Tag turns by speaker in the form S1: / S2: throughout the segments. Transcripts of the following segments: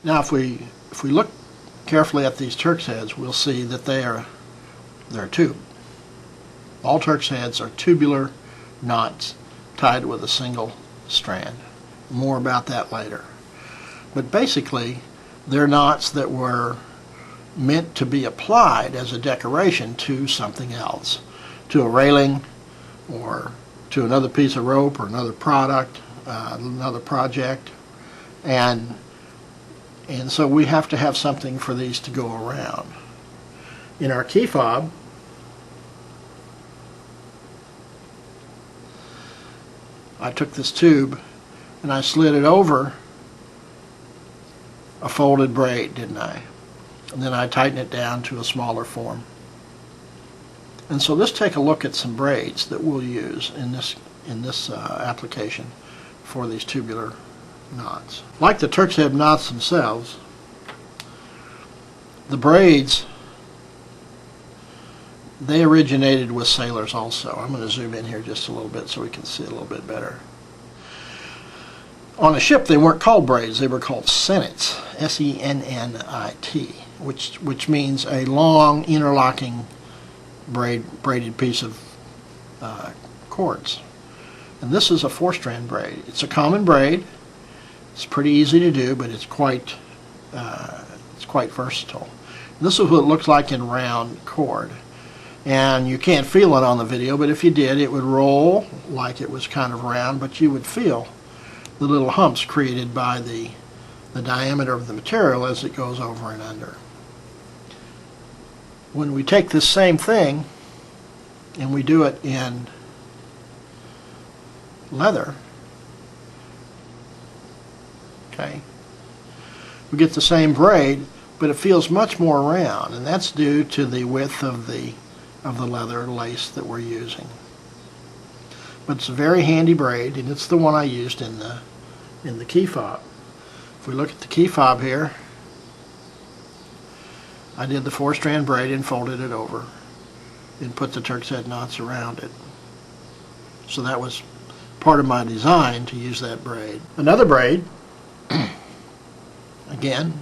S1: Now if we look carefully at these Turk's heads, we'll see that they're tube. All Turk's heads are tubular knots tied with a single strand. More about that later. But basically, they're knots that were meant to be applied as a decoration to something else, to a railing or to another piece of rope or another product, another project, and so we have to have something for these to go around. In our key fob, I took this tube and I slid it over a folded braid, didn't I? And then I tightened it down to a smaller form. And so let's take a look at some braids that we'll use in this application for these tubular knots. Like the Turk's head knots themselves, the braids, they originated with sailors also. I'm going to zoom in here just a little bit so we can see it a little bit better. On a ship they weren't called braids, they were called sennits, S-E-N-N-I-T, which means a long interlocking braided piece of cords. And this is a 4-strand braid. It's a common braid. It's pretty easy to do, but it's quite versatile. And this is what it looks like in round cord. And you can't feel it on the video, but if you did, it would roll like it was kind of round, but you would feel the little humps created by the diameter of the material as it goes over and under. When we take this same thing and we do it in leather, okay, we get the same braid, but it feels much more round, and that's due to the width of the leather lace that we're using. But it's a very handy braid, and it's the one I used in the key fob. If we look at the key fob here, I did the 4-strand braid and folded it over and put the Turk's head knots around it. So that was part of my design to use that braid. Another braid, again,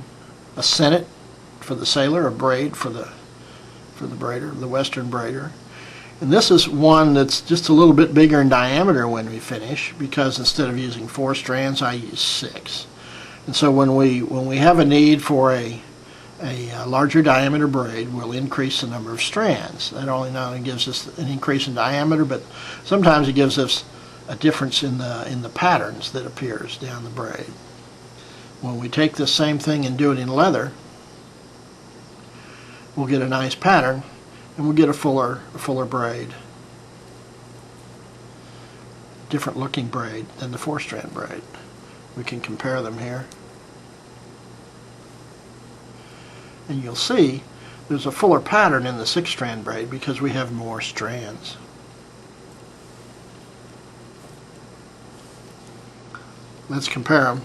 S1: a sennet for the sailor, a braid for the braider, the Western braider. And this is one that's just a little bit bigger in diameter when we finish, because instead of using 4 strands, I use 6. And so when we have a need for a larger diameter braid, we'll increase the number of strands. That not only gives us an increase in diameter, but sometimes it gives us a difference in the patterns that appears down the braid. When we take this same thing and do it in leather, we'll get a nice pattern, and we'll get a fuller braid. Different looking braid than the 4-strand braid. We can compare them here. And you'll see there's a fuller pattern in the 6-strand braid because we have more strands. Let's compare them.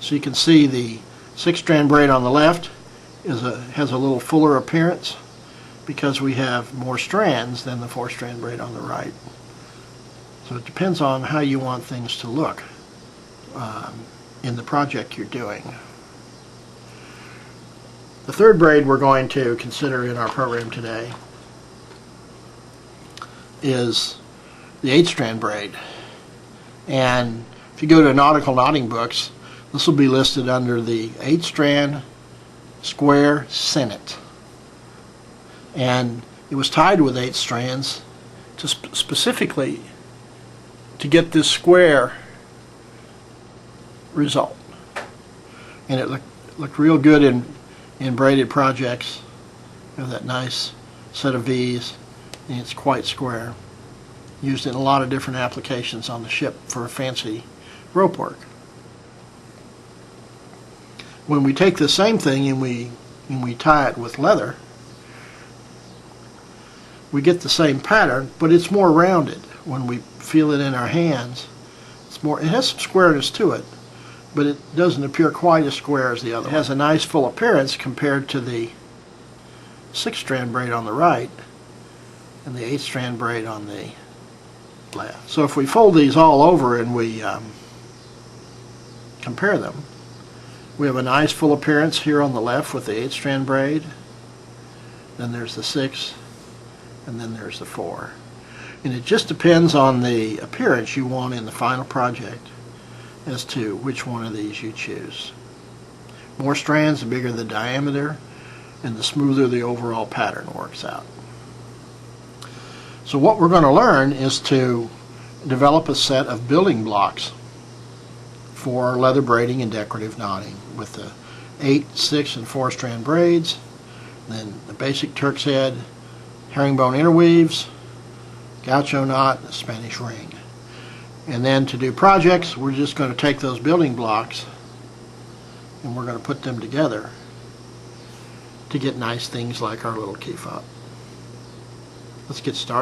S1: So you can see the 6-strand braid on the left has a little fuller appearance because we have more strands than the 4-strand braid on the right. So it depends on how you want things to look in the project you're doing. The third braid we're going to consider in our program today is the 8-strand braid. And if you go to nautical knotting books, this will be listed under the 8-strand square sennet. And it was tied with 8 strands to specifically to get this square result. And it looked real good in braided projects. You have that nice set of V's, and it's quite square. Used in a lot of different applications on the ship for fancy rope work. When we take the same thing and we tie it with leather, we get the same pattern, but it's more rounded. When we feel it in our hands, it has some squareness to it, but it doesn't appear quite as square as the other. It has a nice full appearance compared to the 6-strand braid on the right and the 8-strand braid on the left. So if we fold these all over and we compare them, We have a nice full appearance here on the left with the 8-strand braid. Then there's the 6, and then there's the 4. And it just depends on the appearance you want in the final project as to which one of these you choose. More strands, the bigger the diameter, and the smoother the overall pattern works out. So what we're going to learn is to develop a set of building blocks for leather braiding and decorative knotting with the 8, 6, and 4-strand braids, then the basic Turk's head, herringbone interweaves, gaucho knot, and the Spanish ring. And then to do projects, we're just going to take those building blocks and we're going to put them together to get nice things like our little key fob. Let's get started.